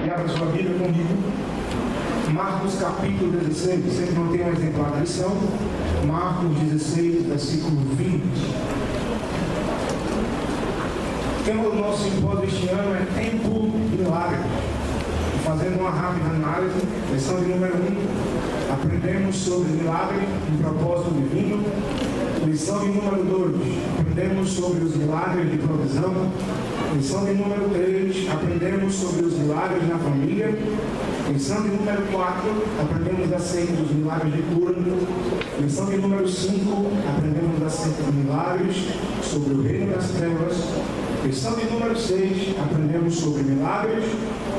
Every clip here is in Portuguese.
e abra sua Bíblia comigo. Marcos capítulo 16, você que não tem um exemplar da lição, Marcos 16, versículo 20. O tema do nosso simpósio este ano é Tempo do Milagre. Fazendo uma rápida análise, lição de número 1, aprendemos sobre milagre e propósito divino. Lição de número 2, aprendemos sobre os milagres de provisão. Lição de número 3, aprendemos sobre os milagres na família. Lição de número 4, aprendemos acerca dos milagres de cura. Lição de número 5, aprendemos acerca dos milagres sobre o reino das trevas. Lição de número 6, aprendemos sobre milagres,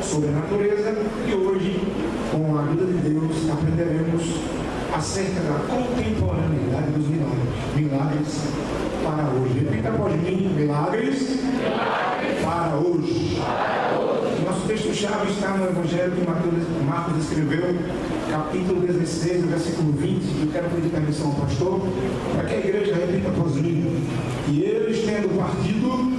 sobre a natureza. E hoje, com a ajuda de Deus, aprenderemos acerca da contemporaneidade dos milagres. Milagres para hoje. Repita após mim: milagres para hoje. Nosso texto-chave está no Evangelho que Marcos escreveu, capítulo 16, versículo 20. Eu quero pedir permissão ao pastor para que a igreja repita após mim. E eles tendo partido,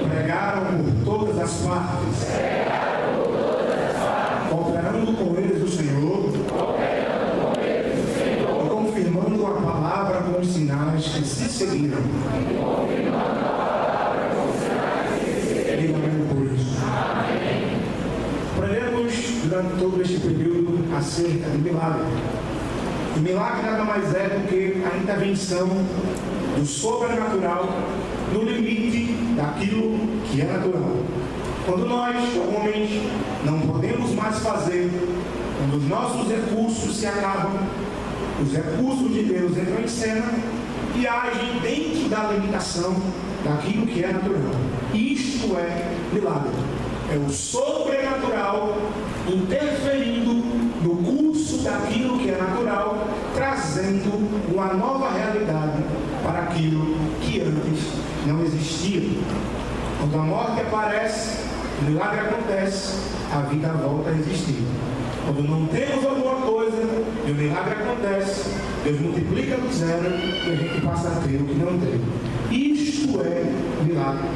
pregaram por todas as partes, cooperando com eles o Senhor, e confirmando a palavra com os sinais que se seguiram. Aprendemos durante todo este período acerca do milagre. O milagre nada mais é do que a intervenção do sobrenatural no limite daquilo que é natural. Quando nós, homens, não podemos mais fazer, quando os nossos recursos se acabam, os recursos de Deus entram em cena e agem dentro da limitação daquilo que é natural. Isto é milagre. É o sobrenatural interferindo no curso daquilo que é natural, trazendo uma nova realidade para aquilo que antes não existia. Quando a morte aparece, o milagre acontece, a vida volta a existir. Quando não temos alguma coisa e o milagre acontece, Deus multiplica do zero e a gente passa a ter o que não tem. Isto é milagre.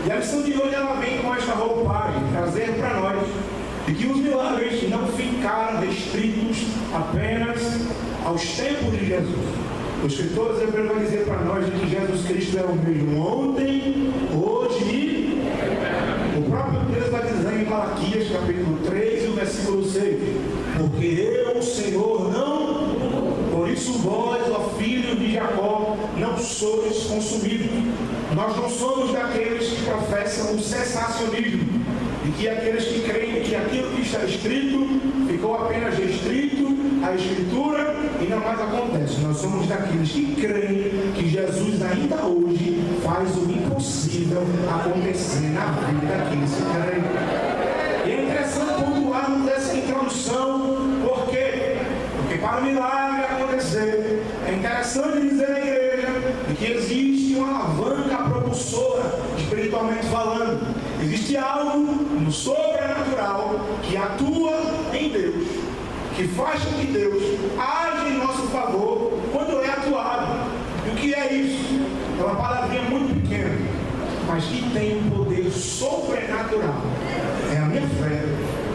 E a lição de hoje ela vem com esta roupagem, trazer para nós de que os milagres não ficaram restritos apenas aos tempos de Jesus. O escritor Hebreus vai dizer para nós de que Jesus Cristo é o mesmo ontem, hoje e o próprio Deus vai dizer em Malaquias capítulo 3 e o versículo 6: porque eu, o Senhor, não, por isso vós, ó filho de Jacó, não sois consumidos. Nós não somos daqueles que professam o cessacionismo, e que aqueles que creem que aquilo que está escrito ficou apenas restrito à Escritura e não mais acontece. Nós somos daqueles que creem que Jesus ainda hoje faz o impossível acontecer na vida daqueles que creem. E é interessante pontuarmos essa introdução, por quê? Porque para o milagre acontecer, é interessante dizer à igreja que existe uma alavanca propulsora, espiritualmente falando. Existe algo no sobrenatural que atua em Deus, que faz com que Deus age em nosso favor quando é atuado. E o que é isso? É uma palavrinha muito pequena, mas que tem um poder sobrenatural. É a minha fé,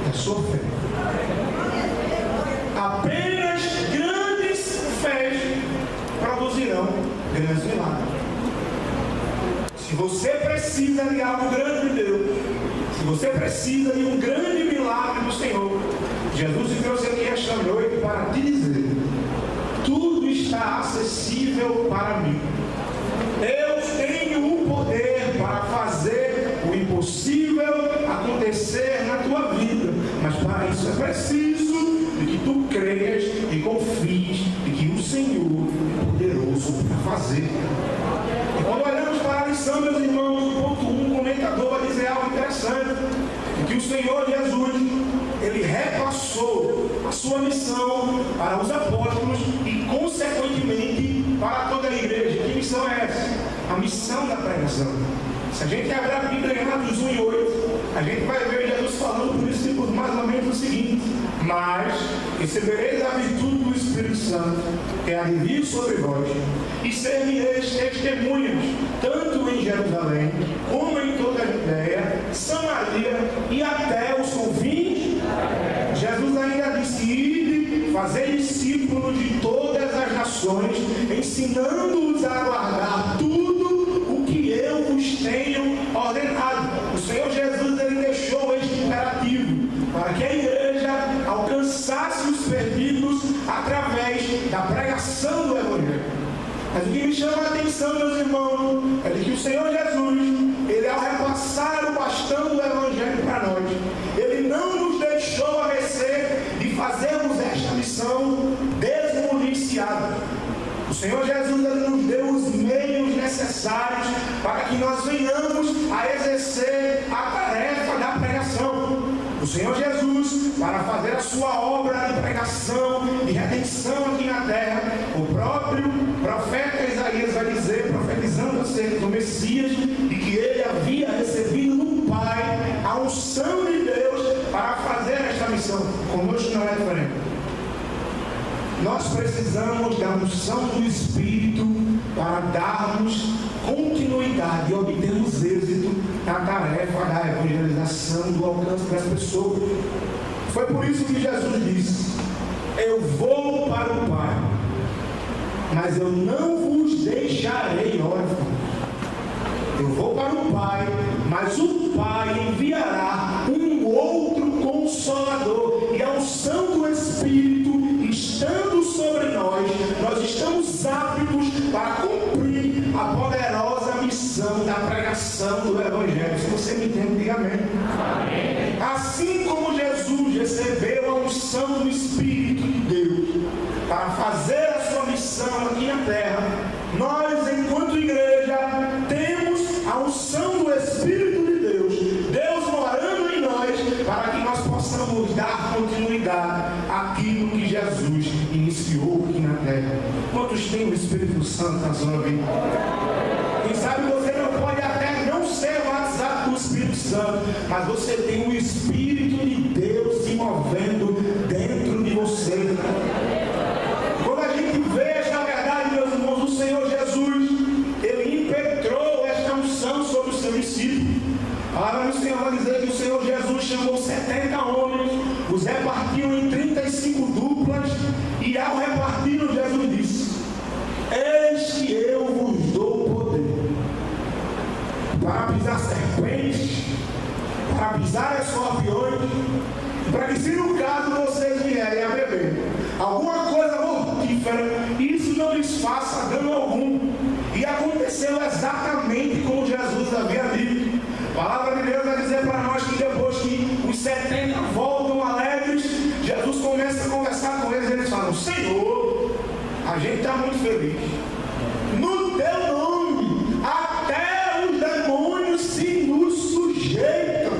é a sua fé. Apenas grandes fés produzirão grandes milagres. Se você precisa de algo grande de Deus, se você precisa de um grande milagre do Senhor, Jesus te trouxe aqui esta noite para te dizer: tudo está acessível para mim. Eu tenho o poder para fazer o impossível acontecer na tua vida, mas para isso é preciso de que tu creias e confies de que o Senhor é poderoso para fazer. E quando olhamos para a lição, meus irmãos, no ponto 1, o comentador vai dizer algo interessante: que o Senhor Jesus, ele repassou a sua missão para os apóstolos e, consequentemente, para toda a igreja. Que missão é essa? A missão da pregação. Se a gente abrir a Bíblia em Atos 1 e 8, a gente vai ver Jesus falando por discípulos mais ou menos o seguinte: mas recebereis a virtude do Espírito Santo, que há de vir sobre vós, e ser-me-eis testemunhas, tanto em Jerusalém, como em toda a Judéia, Samaria e até os confins. Jesus ainda disse: ide, fazer discípulos de todas as nações, ensinando-os a guardar tudo o que eu vos tenho ordenado. O Senhor Jesus, ele deixou este imperativo para que a igreja alcançasse os perdidos através da pregação do Evangelho. Mas o que me chama a atenção, meus irmãos, é de que o Senhor Jesus, ele ao repassar o bastão do Evangelho para nós, ele não nos deixou a mercê de fazermos esta missão desmuniciada. O Senhor Jesus, ele nos deu os meios necessários para que nós venhamos a exercer a tarefa da pregação. O Senhor Jesus, para fazer a sua obra de pregação e redenção aqui na terra, o próprio profeta Isaías vai dizer, profetizando acerca do Messias, de que ele havia recebido do Pai a unção de Deus para fazer esta missão. Conosco não é diferente. Nós precisamos da unção do Espírito para darmos continuidade e obtermos êxito na tarefa da evangelização, do alcance das pessoas. Foi por isso que Jesus disse: eu vou para o Pai, mas eu não vos deixarei órfãos. Eu vou para o Pai, mas o Pai enviará um outro Consolador, e a unção do Espírito estando sobre nós, nós estamos aptos para cumprir a poderosa missão da pregação do Evangelho. Se você me entende, diga amém. Amém. Assim como Jesus recebeu a unção do Espírito de Deus para fazer a sua missão aqui na terra, nós, enquanto igreja, temos a unção do Espírito de Deus, Deus morando em nós, para que nós possamos dar continuidade àquilo que Jesus iniciou aqui na terra. Quantos têm o Espírito Santo na sua vida? Quem sabe você não pode até não ser batizado com o Espírito Santo, mas você tem o Espírito de Deus se movendo dentro de você. Quando a gente vê esta verdade, meus irmãos, o Senhor Jesus, ele impetrou esta unção sobre o seu discípulo. A palavra do Senhor vai dizer que o Senhor Jesus chamou 70 homens, os repartiu em 35 duplas, e ao repartir, Jesus disse: eis que eu vos dou poder para pisar serpentes, para pisar escorpiões, para que, se no caso vocês vierem a beber alguma coisa mortífera, isso não lhes faça dano algum. E aconteceu exatamente como Jesus havia dito. A palavra de Deus vai dizer para nós que depois que os 70 voltam alegres, Jesus começa a conversar com eles, e eles falam: Senhor, a gente está muito feliz. No teu nome, até os demônios se nos sujeitam.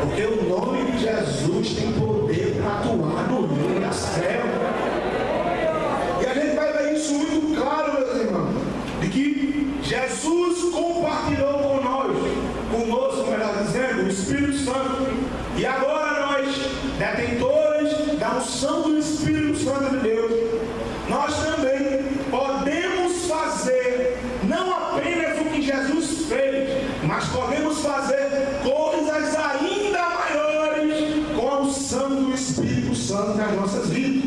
Porque o nome de Jesus tem poder para atuar no mundo das trevas. E a gente vai ver isso muito claro, meus irmãos, de que Jesus compartilhou conosco, melhor dizendo, o Espírito Santo. E agora nós, detentores da unção do Espírito Santo de Deus, nós também podemos fazer não apenas o que Jesus fez, mas podemos fazer coisas ainda maiores com a unção do Espírito Santo nas nossas vidas.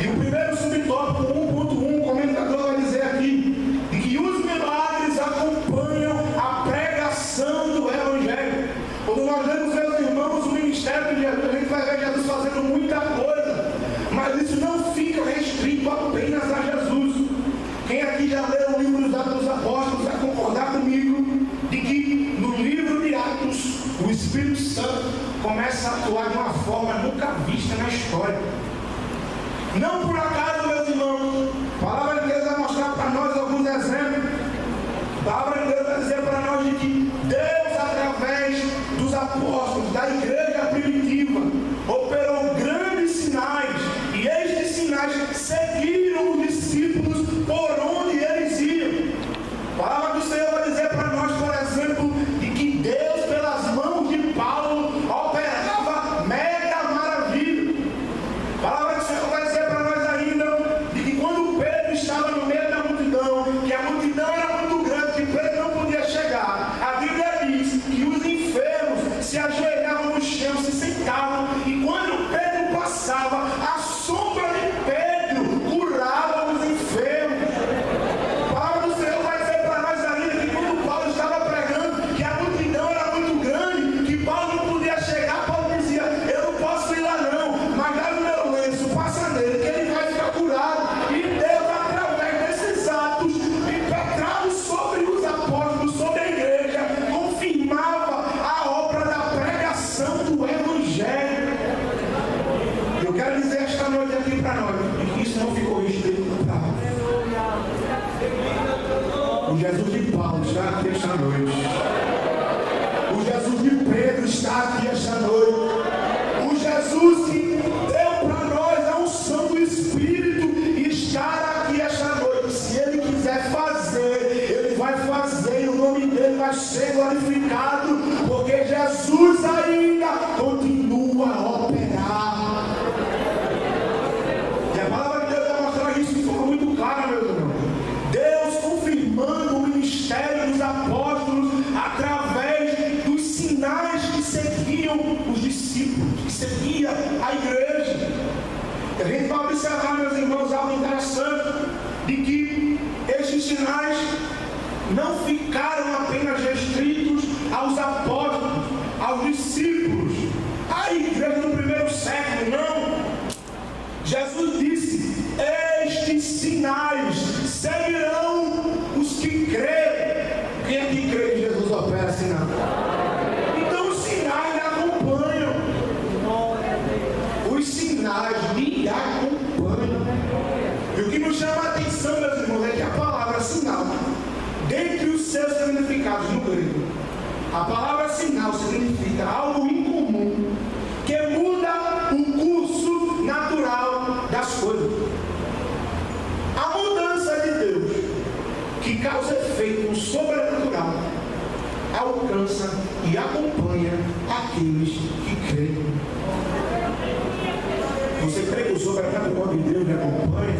E o primeiro subtópico 1.1, o comentador vai dizer aqui, de que os milagres acompanham a pregação do Evangelho. Quando nós vemos, meus irmãos, o ministério de Jesus, a gente vai ver Jesus fazendo muita coisa, mas isso não fica restrito apenas a Jesus. Quem aqui já leu o livro dos Atos dos Apóstolos vai concordar comigo de que no livro de Atos o Espírito Santo começa a atuar de uma forma nunca vista na história. Não por acaso, meus irmãos, a palavra de Deus vai mostrar para nós alguns exemplos. A palavra de Deus vai dizer para nós de que Deus, através dos apóstolos, da igreja primitiva, operou grandes sinais, e estes sinais seguiram os discípulos por onde eles iam. A palavra do Senhor vai dizer para nós, por exemplo, de que Deus, pelas mãos de Paulo, operava mega maravilha. A palavra do Senhor vai dizer para nós ainda de que quando Pedro estava no meio da multidão, que a multidão era muito grande, que Pedro não perseguia a igreja. E a gente vai observar, meus irmãos, algo interessante, de que estes sinais não ficaram apenas restritos aos apóstolos, aos discípulos, à igreja do primeiro século, não. Jesus disse: estes sinais seguirão os que creem. Quem é que crê que Jesus opera sinal? Então os sinais lhe acompanham. Os sinais lhe acompanham. E o que nos chama a atenção, meus irmãos, é que a palavra sinal, dentre os seus significados no grego, a palavra sinal significa algo incomum, que muda o curso natural das coisas. A mudança de Deus, que causa efeito no sobrenatural, alcança e acompanha aqueles que creem. Você crê que o sobrenatural de Deus lhe acompanha?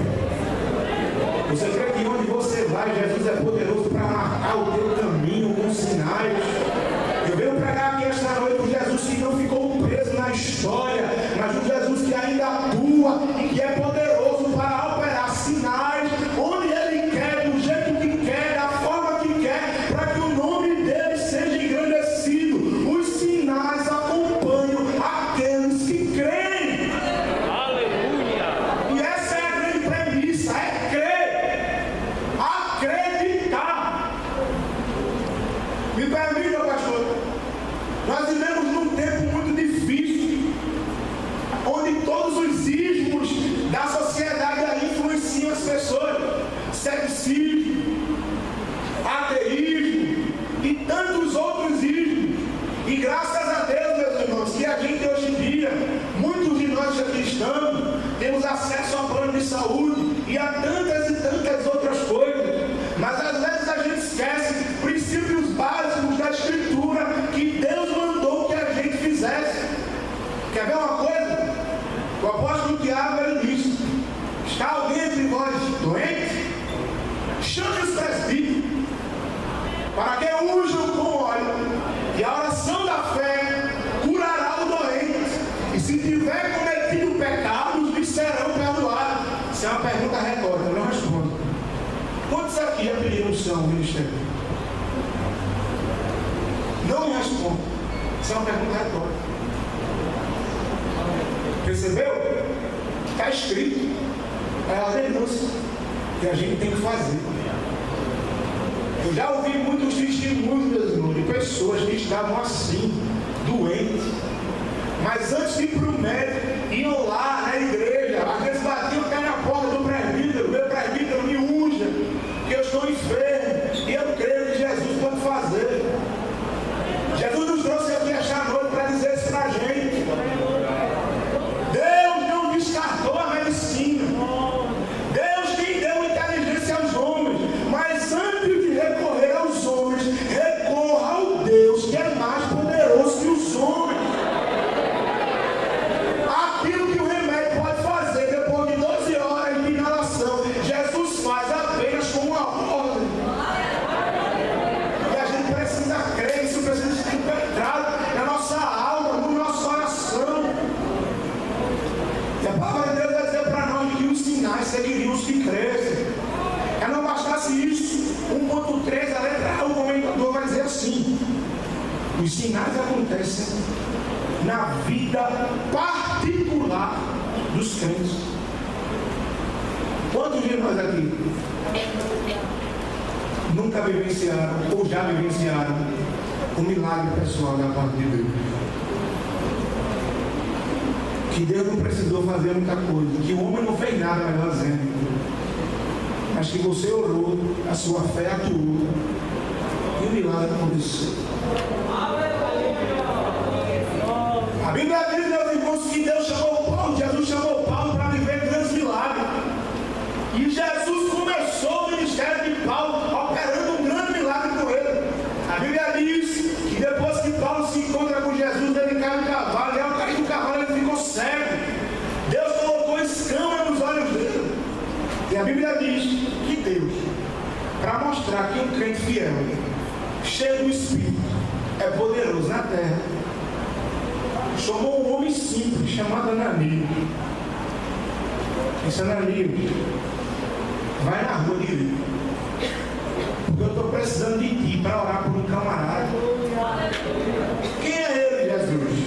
Você crê que onde você vai, Jesus é poderoso para marcar o teu caminho com sinais? Eu venho pregar aqui esta noite o Jesus que não ficou preso na história, mas o Jesus que ainda atua e que é poderoso para operar sinais onde Ele quer, do jeito que quer, da forma que quer, para que o nome dele seja engrandecido. Os sinais acompanham aqueles que creem. Aleluia! E essa é a grande premissa, é crer, acreditar. Me permita, pastor, nós vivemos num tempo muito difícil, onde todos os ismos da sociedade aí influenciam as pessoas. Ceticismo, ateísmo e tantos outros ismos. E graças a Deus, meus irmãos, que a gente hoje em dia, muitos de nós já cristãos, temos acesso ao plano de saúde e a tantas e tantas outras coisas. Mas às vezes a gente esquece princípios básicos da Escritura que Deus mandou que a gente fizesse. Quer ver uma coisa? O apóstolo Tiago, ele disse: está alguém entre vós doente? Chame os presbíteros, para que unjam com óleo, e a oração da fé curará o doente, e se tiver cometido pecados, lhe serão perdoados. Isso é uma pergunta retórica, não respondo. Quantos aqui já pediram unção no ministério? Não me respondo. Isso é uma pergunta retórica. Percebeu? Está escrito. É a renúncia que a gente tem que fazer. Eu já ouvi muitos testemunhos, meus irmãos, de pessoas que estavam assim, doentes, mas antes de ir para o médico, iam lá na igreja, às vezes batiam até na porta do presbítero: meu presbítero, me unja, que eu estou enfermo, e eu creio que Jesus pode fazer. Jesus nos trouxe aqui esta noite para dizer isso para a gente. Deus não descartou a medicina. Deus quem deu inteligência aos homens, mas antes de recorrer aos homens, recorra ao Deus que é mais poderoso que os homens. Aquilo que o remédio pode fazer depois de 12 horas de inalação, Jesus faz apenas com uma ordem. E a gente precisa crer, isso precisa ser impetrado na nossa alma, no nosso coração. E a palavra de Deus vai dizer para nós que os sinais seguiriam os que crescem. É não bastasse isso, 1.3, a letra A, o comentador vai dizer assim: os sinais acontecem na vida particular dos crentes. Quantos de nós aqui nunca vivenciaram ou já vivenciaram o milagre pessoal da parte de Deus? Que Deus não precisou fazer muita coisa, que o homem não fez nada, melhor dizendo, mas que você orou, a sua fé atuou e o milagre aconteceu. A Bíblia diz, meus irmãos, que Deus chamou Paulo, Jesus chamou Paulo para viver grandes milagres. E Jesus começou o ministério de Paulo operando um grande milagre com ele. A Bíblia diz que depois que Paulo se encontra com Jesus, ele cai do cavalo, e ao cair do cavalo ele ficou cego. Deus colocou escama nos olhos dele. E a Bíblia diz que Deus, para mostrar que um crente fiel, cheio do Espírito, é poderoso na terra, chamou um homem simples, chamado Ananias. Disse: Ananias, vai na rua direito, porque eu estou precisando de ti para orar por um camarada. Quem é ele, Jesus?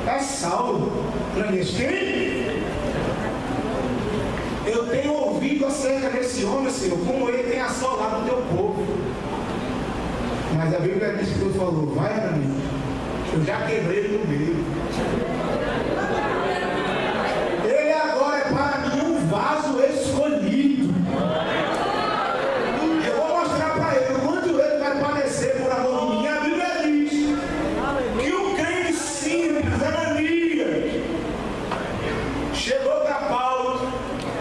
É Saulo. Ananias: quem? Eu tenho ouvido acerca desse homem, Senhor, como ele tem assolado o teu povo. Mas a Bíblia diz que Deus falou: vai, Ananias, eu já quebrei ele no meio. Ele agora é para mim um vaso escolhido. Eu vou mostrar para ele o quanto ele vai padecer por amor de mim. A Bíblia diz que o crente simples, Ananias, chegou para Paulo,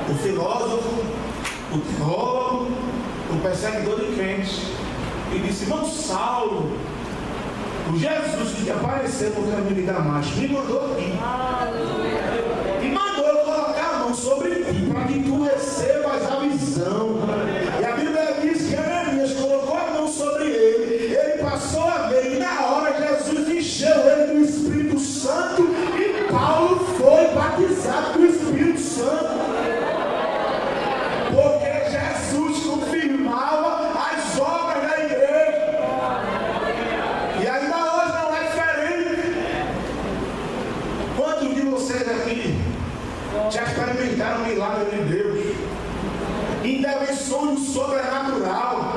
o filósofo, o teólogo, o perseguidor de crentes, e disse: irmão Saulo, o Jesus que te apareceu no caminho de Damasco me mandou aqui. E mandou eu colocar a mão sobre ti, para que tu recebas a visão. E a Bíblia diz que Ananias colocou a mão sobre ele passou a ver, e na hora Jesus encheu ele do Espírito Santo, e Paulo foi batizado do Espírito Santo. Porque Jesus confirmava as obras da igreja. E ainda hoje não é diferente. Quantos de vocês aqui já experimentaram o milagre de Deus? Intervenção sobrenatural.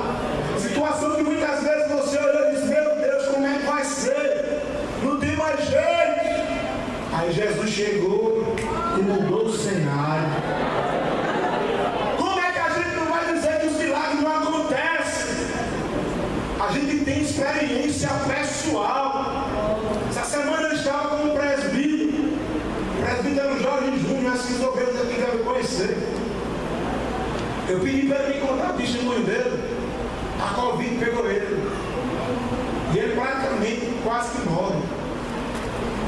Situação que muitas vezes você olha e diz: meu Deus, como é que vai ser? Não tem mais jeito. Aí Jesus chegou e mudou o cenário. Como é que a gente não vai dizer que os milagres não acontecem? A gente tem experiência pessoal. Essa semana eu estava com um presbítero. O presbítero Jorge Júnior, assim que talvez aqui devem conhecer. Eu pedi para ele me contar o testemunho dele. A Covid pegou ele. E ele praticamente quase que morre.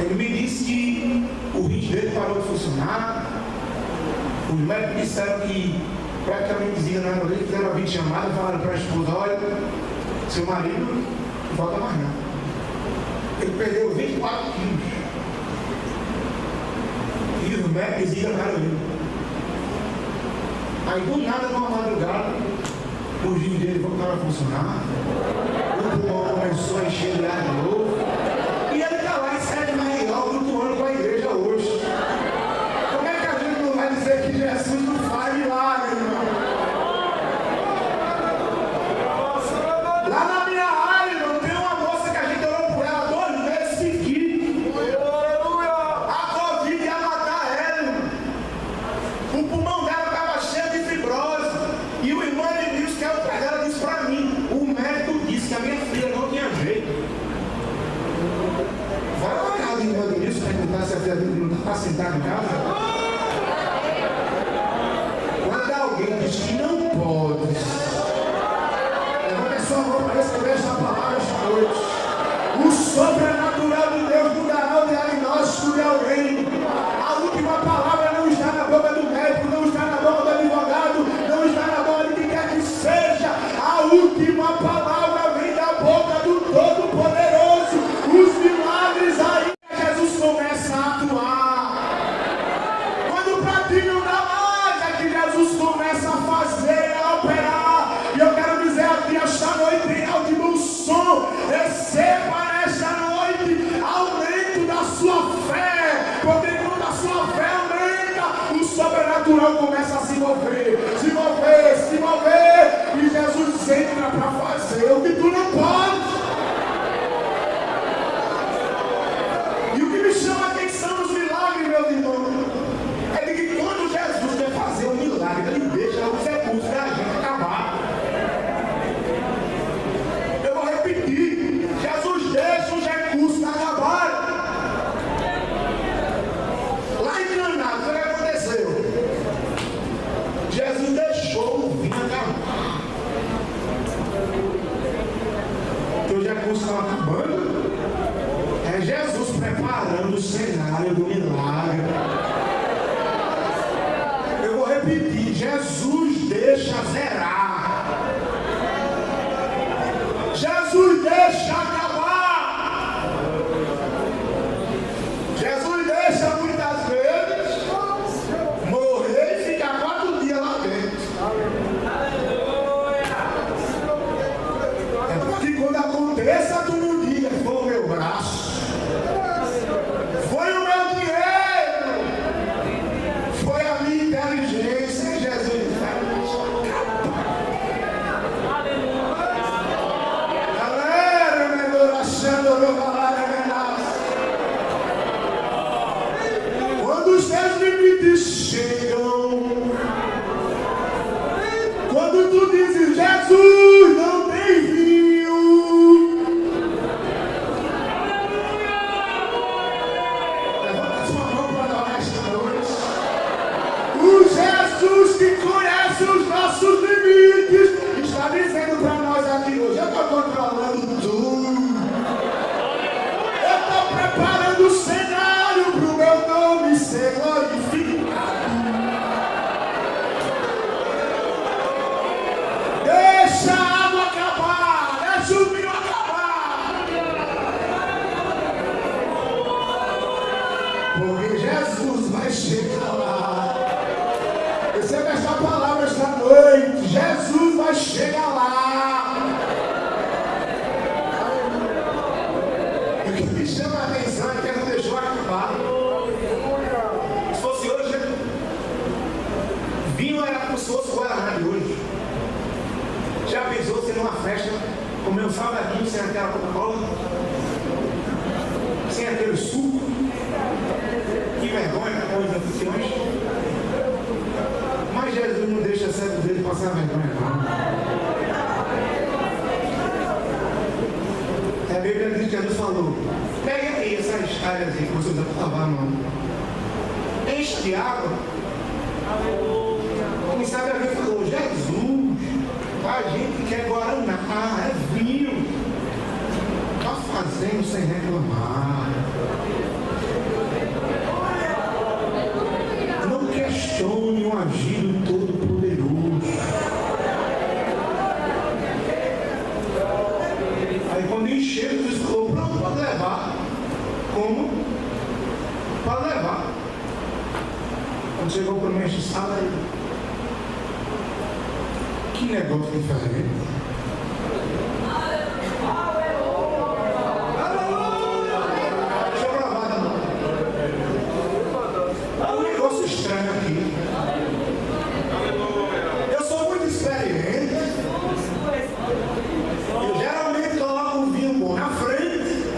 Ele me disse que o rins dele parou de funcionar. Os médicos disseram que praticamente diziam na hora, fizeram a videochamada e falaram para a esposa: olha, seu marido não volta mais não. Ele perdeu 24 quilos. E os médicos enganaram ele. Aí do nada, numa madrugada, os rins dele voltaram a funcionar. O pulmão começou a encher de ar de novo. E ele está lá em Sede Maior, flutuando com a igreja hoje. Como é que a gente não vai dizer que Jesus não faz milagre, irmão? Lá na minha área, irmão, tem uma moça que a gente orou por ela 2 meses seguidos. A Covid ia matar ela, irmão. O pulmão dela estava cheio de fibrose. E o irmão Edmilson, que é o pai dela, disse para mim: o médico disse que a minha filha não tinha jeito. Vai lá na casa do irmão Edmilson perguntar se a filha dele não está sentada em casa. Quando alguém diz que não pode, levanta a sua mão para receber esta palavra esta noite. O sobrenatural de Deus mudará o diagnóstico de alguém. A última palavra não está na boca do médico, não está na boca do advogado, não está na boca de quem quer que seja. A última palavra vem da boca do Todo-Poderoso. Os milagres aí, Jesus começa a atuar. Quando para ti não dá mais, é que Jesus começa a fazer, a operar. E eu quero dizer aqui esta noite em alto e bom som: receba nesta noite aumento da sua fé. Porque quando a sua fé aumenta, o sobrenatural começa a se mover, se mover, se mover. E Jesus entra para fazer o que tu não pode. E o que me chama a atenção nos milagres, meus irmãos, é de que quando Jesus quer fazer um milagre, ele deixa os recursos da gente acabar. Eu vou repetir: Jesus deixa os recursos acabar. Lá em Caná, o que aconteceu? Jesus deixou o vinho acabar. Porque os recursos estavam acabando. É Jesus preparando o cenário do milagre. Eu vou repetir: Jesus deixa zerar. Jesus deixa acabar. limites, está dizendo para nós aqui hoje: eu estou controlando tudo. Eu estou preparando o cenário para o meu nome ser glorificado. Deixa a água acabar, deixa o vinho acabar. Porque Jesus vai chegar lá. Receba essa palavra esta noite. Jesus vai chegar lá. E o que me chama a atenção é que ele não deixou acabar. Se fosse hoje, vinho era como se fosse o Guaraná de hoje. Já pensou você numa festa, comer um salgadinho sem aquela Coca-Cola? Sem aquele suco? Que vergonha com os anfitriões. Mas Jesus não deixa certo dele passar vergonha, não. A Bíblia diz que Jesus falou: pega aí essas áreas aí que vocês vão lavar a mão. Enche de água. Quem sabe alguém falou: Jesus, a gente quer Guaraná, é vinho. Está fazendo sem reclamar. Não questione o agir do Todo-Poderoso. Aí quando encheu, Jesus falou: pronto, pode levar. Como? Pode levar. Quando chegou para o mestre Sala, que negócio diferente. Deixa eu gravar, não. Há um negócio estranho aqui. Eu sou muito experiente. Eu geralmente coloco o vinho bom na frente,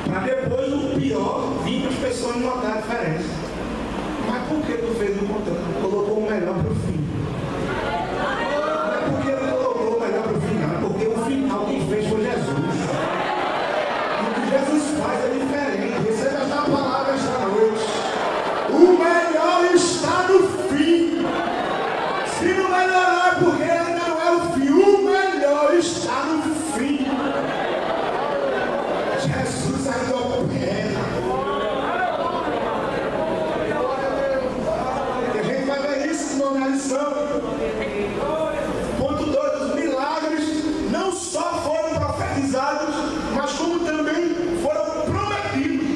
para depois o pior vir para as pessoas notar a diferença. Mas por que tu fez o contrário? Colocou o melhor para o fim. Porque o final quem fez foi Jesus. E o que Jesus faz é diferente. Receba esta palavra esta noite. O melhor está no fim. Se não melhorar é porque ainda não é o fim. O melhor está no fim. Jesus ainda opera. E a gente vai ver isso na lição. Ponto 2. Os milagres não só foram profetizados, mas como também foram prometidos.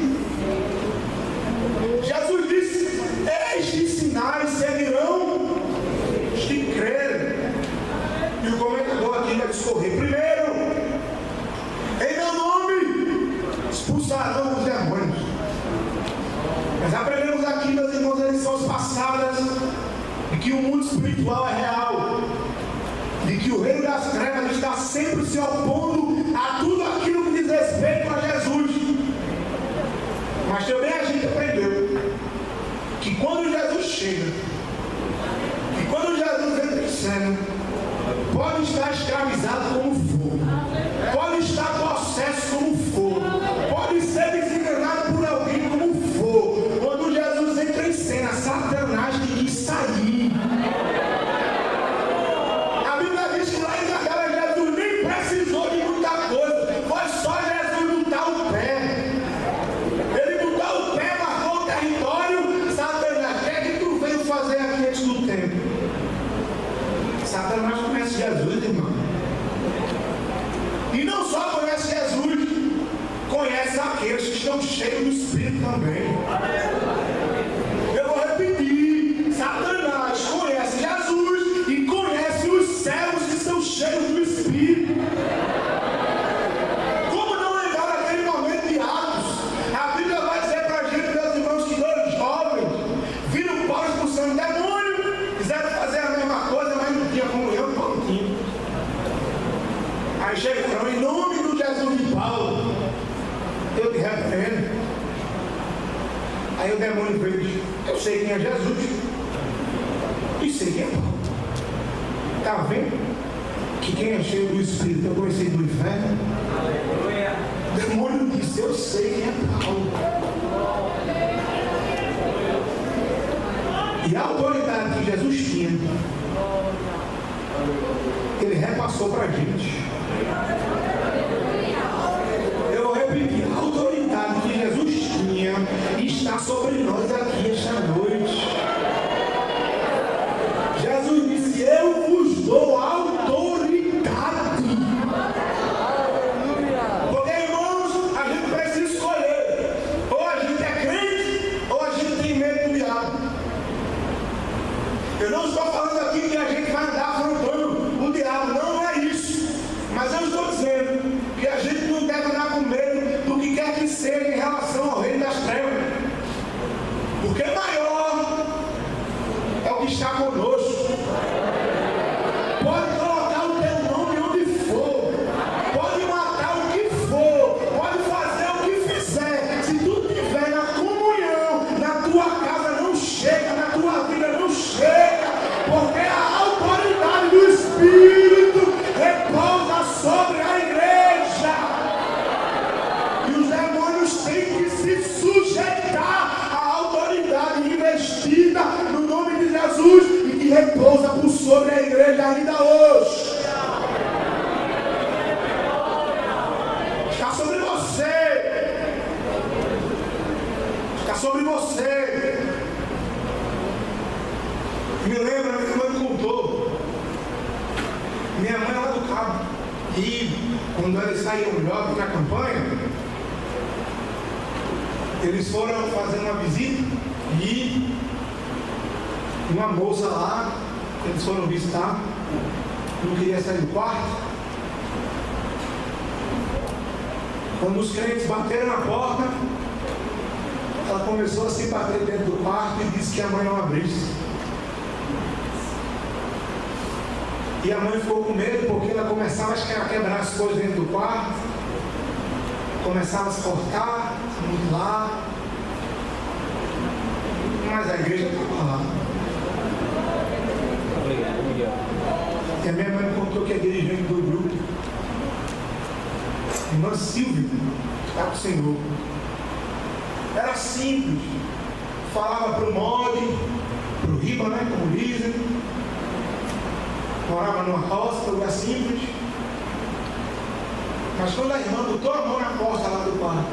Jesus disse: estes sinais seguirão os que crerem. E o comentador aqui vai discorrer: primeiro, em meu nome expulsarão os demônios. Nós aprendemos aqui, meus irmãos, nas lições passadas, de que o mundo espiritual é real, de que o reino das trevas está sempre se opondo a tudo aquilo que diz respeito a Jesus. Mas também a gente aprendeu que quando Jesus chega, que quando Jesus entra em cena, pode estar escravizado como for, pode estar possesso como for, pode ser desenganado por alguém como for. Quando Jesus entra em cena, Satanás tem que sair. Precisou de muita coisa, foi só Jesus botar o pé. Ele botar o pé, marcou o território. Satanás, o que é que tu veio fazer aqui antes do tempo? Satanás conhece Jesus, irmão. E não só conhece Jesus, conhece aqueles que estão cheios do Espírito também. Eu vou repetir: Satanás conhece Jesus e conhece os céus que são cheios do Espírito. Como não lembrar daquele momento de Atos? A Bíblia vai dizer para a gente, meus irmãos, que dois jovens viram Paulo expulsando demônio, quiseram fazer a mesma coisa, mas não tinha comunhão, não tinha. Aí chegaram: em nome do Jesus de Paulo, eu te repreendo. Aí o demônio veio e disse: eu sei quem é Jesus e sei quem é Paulo. Está vendo? Que quem é cheio do Espírito é conhecido do inferno. O demônio disse: eu sei quem é Paulo. E a autoridade que Jesus tinha Ele repassou para a gente. Eu vou repetir, a autoridade que Jesus tinha está sobre nós aqui esta noite. Jesus disse: eu vos dou autoridade. Porque, irmãos, a gente precisa escolher. Ou a gente é crente, ou a gente tem medo do diabo. Eu não estou falando aqui que a gente vai andar afrontando o diabo, não é isso. Mas eu estou dizendo que a gente não deve andar com medo do que quer que seja em relação ao reino das trevas. Porque maior é o que está conosco. Pode colocar o teu nome onde for, pode matar o que for, pode fazer o que fizer. Se tu estiver na comunhão, na tua casa não chega, na tua vida não chega, porque a autoridade do Espírito repousa sobre a igreja. E os demônios têm que se sujeitar à autoridade investida no nome de Jesus e que repousa por sobre a igreja ainda hoje. Está sobre você. Está sobre você. Me lembra, minha mãe contou. Minha mãe lá do Cabo. E quando eles saíram jovens na campanha, eles foram fazer uma visita e uma moça lá, eles foram visitar, não queria sair do quarto. Quando os crentes bateram na porta, ela começou a se bater dentro do quarto e disse que a mãe não abrisse. E a mãe ficou com medo porque ela começava a quebrar as coisas dentro do quarto, começava a se cortar, se mutilar. Mas a igreja estava lá. E a minha mãe contou que a dirigente do grupo, irmã Silvia, está com o Senhor. Era simples. Falava para o Mode, para o Riba, né, como dizem. Morava numa roça, lugar simples. Mas quando a irmã botou a mão na porta lá do quarto,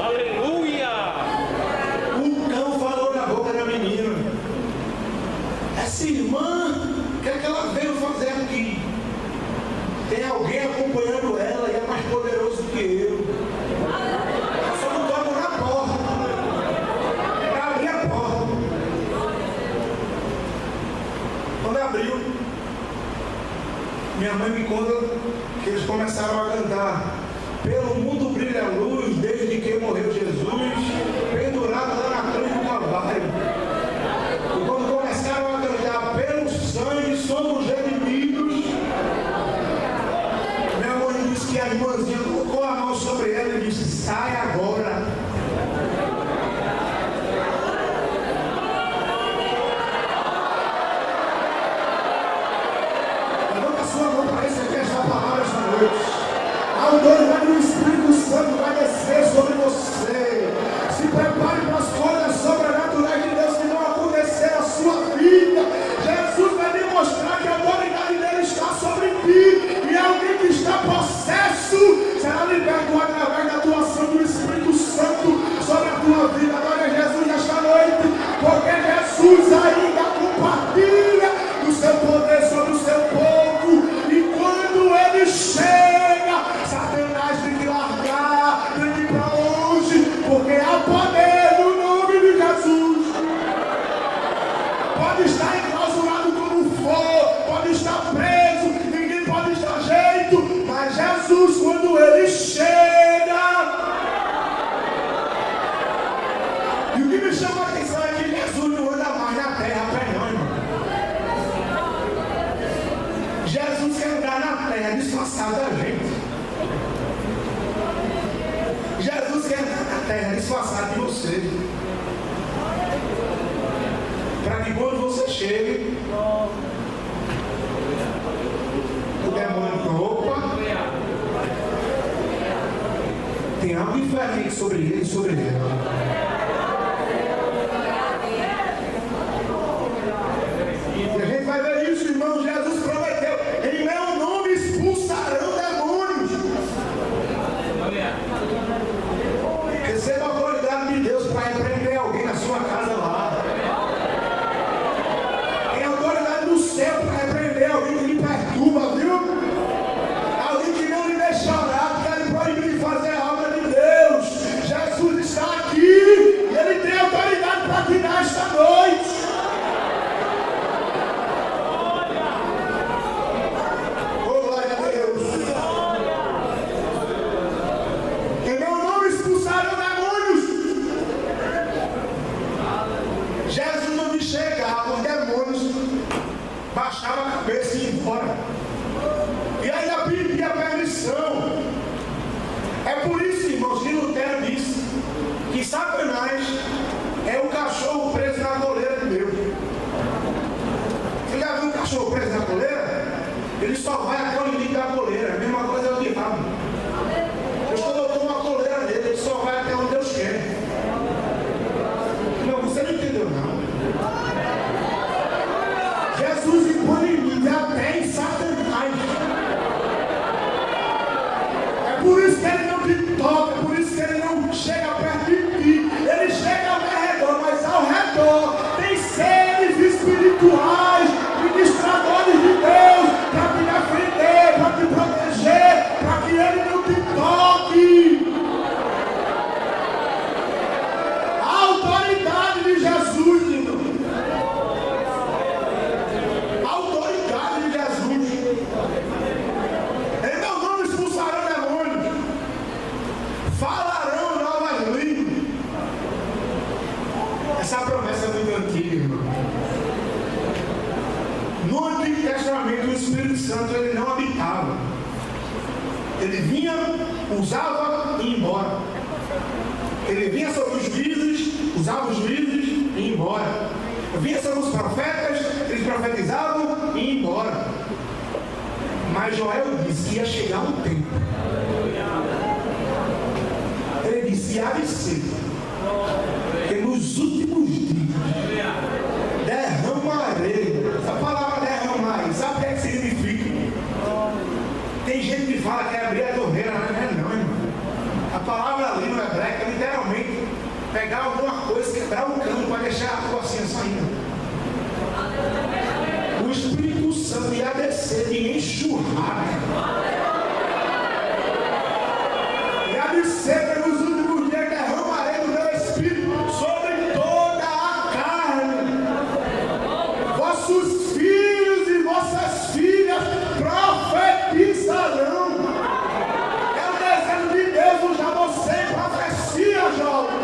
Aleluia! o cão falou na boca da menina: essa irmã, o que é que ela veio fazer aqui? Tem alguém acompanhando ela e é mais poderoso do que eu. Ela só botou a mão na porta para abrir a porta. Quando abriu, minha mãe me conta que eles começaram a cantar: pelo mundo brilha a luz, desde que morreu Jesus, pendurado lá na cruz do Calvário. E quando começaram a cantar: pelo sangue somos redimidos, minha mãe disse que a irmãzinha colocou a mão sobre ela e disse: sai agora. A autoridade do Espírito Santo vai descer sobre você. Se prepare para as coisas sobrenaturais de Deus que vão acontecer na sua vida. Jesus vai demonstrar que a autoridade dele está sobre ti. E alguém que está possesso será liberto através da atuação do Espírito Santo sobre a tua vida. Agora Jesus nesta noite, porque Jesus ainda compartilha do seu poder sobre o seu povo. E quando ele chega, Satanás tem que largar, tem que ir para longe, porque há poder no nome de Jesus. Pode estar enclausurado como for, pode estar preso, ninguém pode dar jeito, mas Jesus, quando ele chega. E o que me chama a atenção é que Jesus não anda mais na terra, pé não, irmão. Jesus quer andar na terra disfarçado da gente. Jesus quer andar na terra disfarçado de você. Para que quando você chegue, o demônio fala: opa, tem algo diferente sobre ele e sobre ele. No Antigo Testamento, o Espírito Santo ele não habitava. Ele vinha, usava e ia embora. Ele vinha sobre os juízes, usava os juízes e ia embora. Vinha sobre os profetas, eles profetizavam e ia embora. Mas Joel disse que ia chegar um tempo. Ele disse: há de ser que nos últimos dias derramarei. Essa palavra derramar, sabe o que é que significa? Tem gente que fala que é abrir a torneira, não é não, irmão. A palavra ali no hebraico é literalmente pegar alguma coisa, quebrar um cano para deixar a água assim saindo. O Espírito Santo ia descer de enxurrada. Ia descer pelos últimos dias, derramarei do meu Espírito sobre toda a carne. Vossos filhos e vossas filhas profetizarão. É o desejo de Deus usar você em profecia, jovem.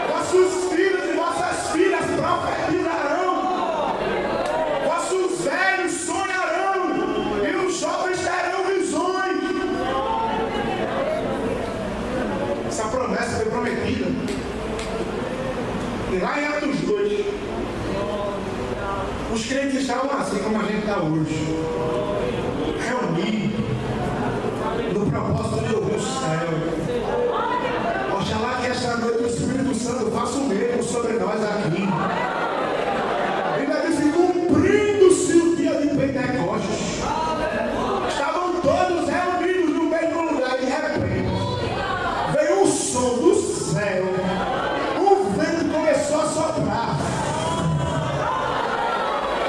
Vossos filhos e vossas filhas profetizarão. Vossos velhos sonharão e os jovens terão visões. Essa promessa foi prometida. E lá em Atos 2, os crentes estavam assim como a gente está hoje, reunidos no propósito de ouvir o céu. Oxalá que esta noite o Espírito Santo faça o mesmo sobre nós aqui. Ele disse: cumprindo-se o dia de Pentecostes. Estavam todos reunidos no mesmo lugar e de repente veio um som do céu. O vento começou a soprar.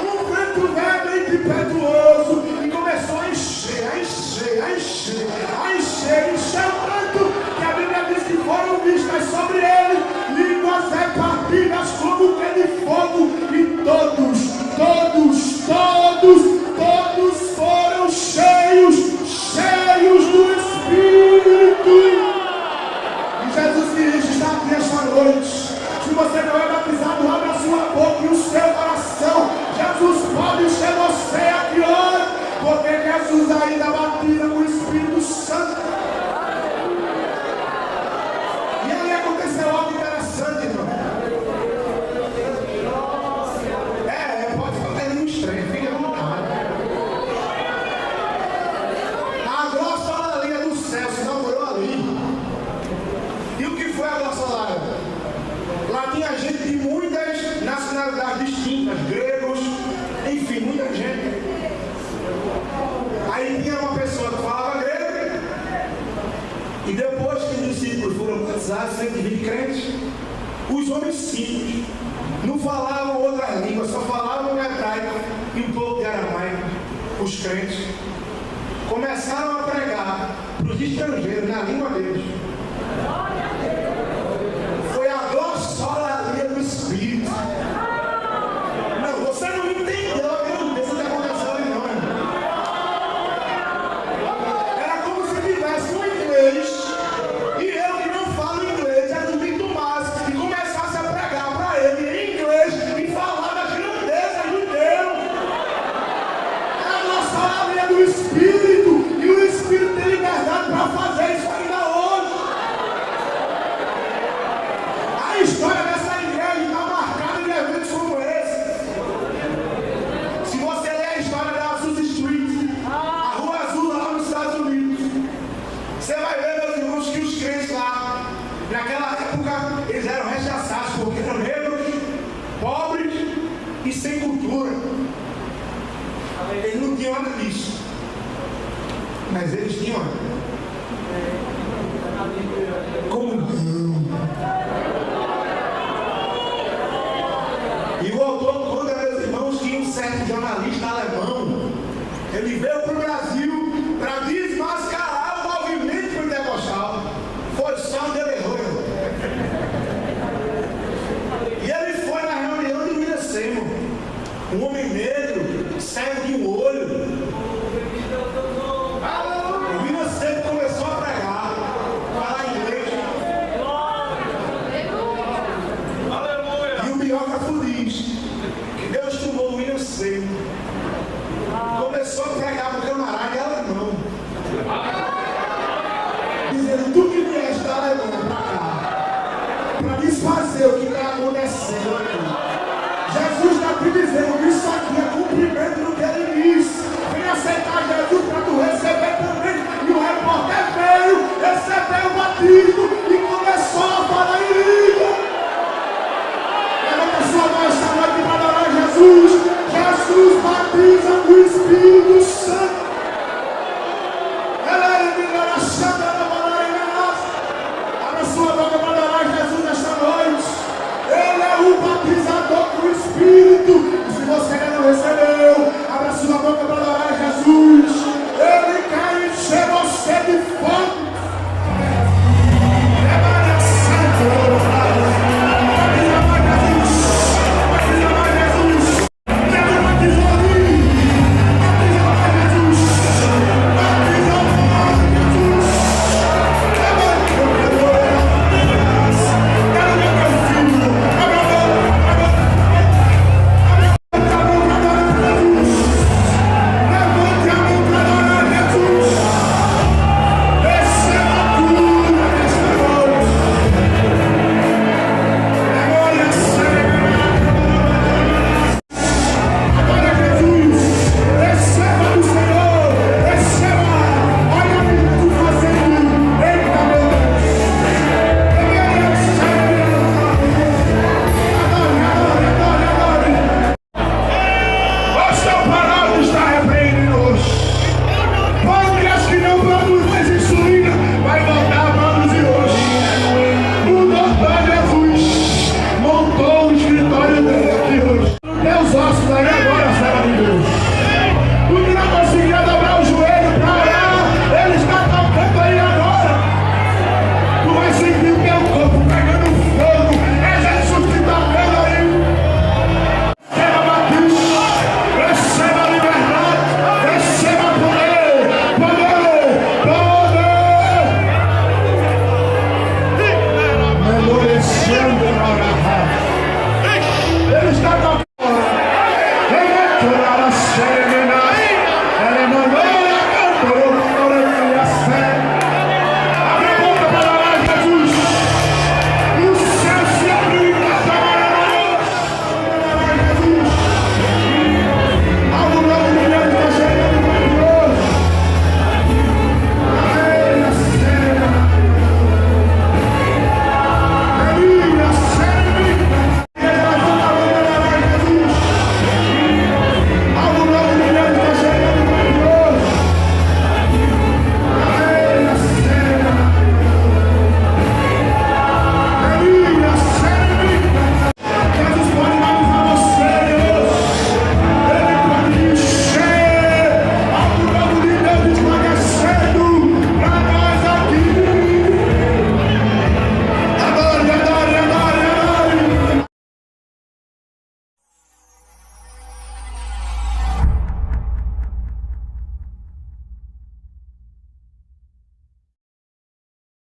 Um vento velho e impetuoso e começou a encher, tanto que a Bíblia diz que foram vistas sobre ele línguas repartidas como que de fogo, e todos foram cheios do Espírito. E Jesus Cristo está aqui esta noite. Se você não é batizado, abre a sua boca e o seu coração. Jesus pode encher você aqui hoje, porque Jesus ainda batiza com o Espírito Santo. E aí aconteceu algo interessante, irmão. Pode fazer um estranho, fica à vontade. A glossolalia do céu se inaugurou ali. E o que foi a glossolalia? Lá tinha gente de muitas nacionalidades distintas, gregos, enfim, muita gente. Aí tinha uma pessoa que falava grego, e depois que os discípulos foram batizados, 120 crentes, os homens simples não falavam outra língua, só falavam hebraico e um pouco de aramaico. Os crentes começaram a pregar para os estrangeiros na língua deles. Foi a glossolalia do Espírito. Não, você não entendeu a grandeza que aconteceu ali, não, irmão. Era como se tivesse um inglês e eu que não falo inglês, admito mais, e começasse a pregar para ele em inglês e falar das grandezas de Deus. É a glossolalia do Espírito, e o Espírito tem liberdade para fazer isso ainda hoje. A história dessa igreja está marcada em eventos como esse. Se você ler a história da Azusa Street, a Rua Azul lá nos Estados Unidos, você vai ver, meus irmãos, que os crentes lá, naquela época, eles eram rechaçados porque eram negros, pobres e sem cultura. Eles não tinham nada disso. Mas eles tinham